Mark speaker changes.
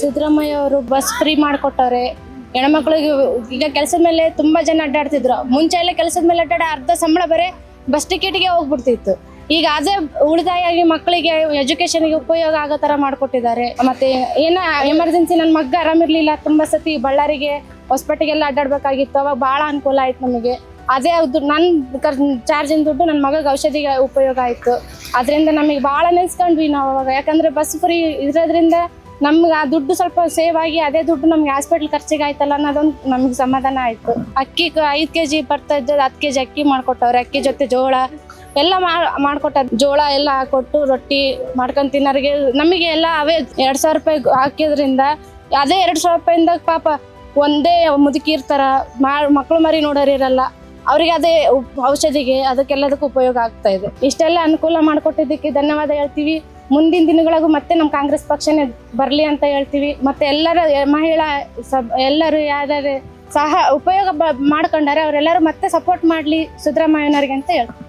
Speaker 1: ಸಿದ್ದರಾಮಯ್ಯ ಅವರು bus free ಮಾಡಿಕೊಟ್ಟವ್ರೆ. ಹೆಣ್ಮಕ್ಳಿಗೆ ಈಗ ಕೆಲಸದ ಮೇಲೆ ತುಂಬಾ ಜನ ಅಡ್ಡಾಡ್ತಿದ್ರು. ಮುಂಚೆ ಎಲ್ಲ ಕೆಲಸದ ಮೇಲೆ ಅರ್ಧ ಸಂಬಳ ಬರೀ ಬಸ್ ಟಿಕೆಟ್ಗೆ ಹೋಗ್ಬಿಡ್ತಿತ್ತು. ಈಗ ಅದೇ ಉಳಿತಾಯ ಆಗಿ ಮಕ್ಕಳಿಗೆ ಎಜುಕೇಶನ್ಗೆ ಉಪಯೋಗ ಆಗೋ ತರ ಮಾಡ್ಕೊಟ್ಟಿದ್ದಾರೆ. ಮತ್ತೆ ಏನ ಎಮರ್ಜೆನ್ಸಿ ನನ್ನ ಮಗ ಆರಾಮಿರ್ಲಿಲ್ಲ, ತುಂಬಾ ಸತಿ ಬಳ್ಳಾರಿಗೆ ಹಾಸ್ಪಿಟಲ್ಗೆಲ್ಲ ಅಡ್ಡಾಡ್ಬೇಕಾಗಿತ್ತು. ಅವಾಗ ಬಹಳ ಅನುಕೂಲ ಆಯ್ತು ನಮಗೆ. ಅದೇ ನನ್ನ ಚಾರ್ಜಿನ ದುಡ್ಡು ನನ್ನ ಮಗಗೆ ಔಷಧಿಗೆ ಉಪಯೋಗ ಆಯ್ತು. ಅದರಿಂದ ನಮಗೆ ಭಾಳ ನೆನೆಸ್ಕೊಂಡ್ವಿ ನಾವು ಅವಾಗ. ಯಾಕಂದ್ರೆ ಬಸ್ ಫ್ರೀ ಇರೋದ್ರಿಂದ ನಮ್ಗೆ ಆ ದುಡ್ಡು ಸ್ವಲ್ಪ ಸೇವ್ ಆಗಿ ಅದೇ ದುಡ್ಡು ನಮ್ಗೆ ಹಾಸ್ಪಿಟ್ಲ್ ಖರ್ಚಿಗೆ ಆಯ್ತಲ್ಲ ಅನ್ನೋದೊಂದು ನಮ್ಗೆ ಸಮಾಧಾನ ಆಯ್ತು. ಅಕ್ಕಿ 5 kg ಬರ್ತಾ ಇದ್ದದ್ದು 10 kg ಅಕ್ಕಿ ಮಾಡ್ಕೊಟ್ಟವ್ರೆ. ಅಕ್ಕಿ ಜೊತೆ ಜೋಳ ಎಲ್ಲ ಮಾಡ್ಕೊಟ್ಟಾರ. ಜೋಳ ಎಲ್ಲ ಹಾಕೊಟ್ಟು ರೊಟ್ಟಿ ಮಾಡ್ಕೊಂಡು ತಿನ್ನೋರಿಗೆ ನಮಗೆ ಎಲ್ಲ ಅವೇ 2,000 ರೂಪಾಯಿ ಹಾಕಿದ್ರಿಂದ ಅದೇ 2,000 ರೂಪಾಯಿಂದ ಪಾಪ ಒಂದೇ ಮುದುಕಿ ಇರ್ತಾರ, ಮಕ್ಕಳು ಮರಿ ನೋಡೋರಿರಲ್ಲ, ಅವ್ರಿಗೆ ಅದೇ ಔಷಧಿಗೆ ಅದಕ್ಕೆಲ್ಲದಕ್ಕೂ ಉಪಯೋಗ ಆಗ್ತಾ ಇದೆ. ಇಷ್ಟೆಲ್ಲ ಅನುಕೂಲ ಮಾಡಿಕೊಟ್ಟಿದ್ದಕ್ಕೆ ಧನ್ಯವಾದ ಹೇಳ್ತೀವಿ. ಮುಂದಿನ ದಿನಗಳಿಗೂ ಮತ್ತೆ ನಮ್ಮ ಕಾಂಗ್ರೆಸ್ ಪಕ್ಷನೇ ಬರಲಿ ಅಂತ ಹೇಳ್ತೀವಿ. ಮತ್ತೆ ಎಲ್ಲರ ಮಹಿಳಾ ಎಲ್ಲರೂ ಯಾವ್ದಾದ್ರು ಸಹ ಉಪಯೋಗ ಮಾಡ್ಕೊಂಡಾರೆ ಅವರೆಲ್ಲರೂ ಮತ್ತೆ ಸಪೋರ್ಟ್ ಮಾಡಲಿ ಸಿದ್ದರಾಮಯ್ಯನವ್ರಿಗೆ ಅಂತ ಹೇಳ್ತೀವಿ.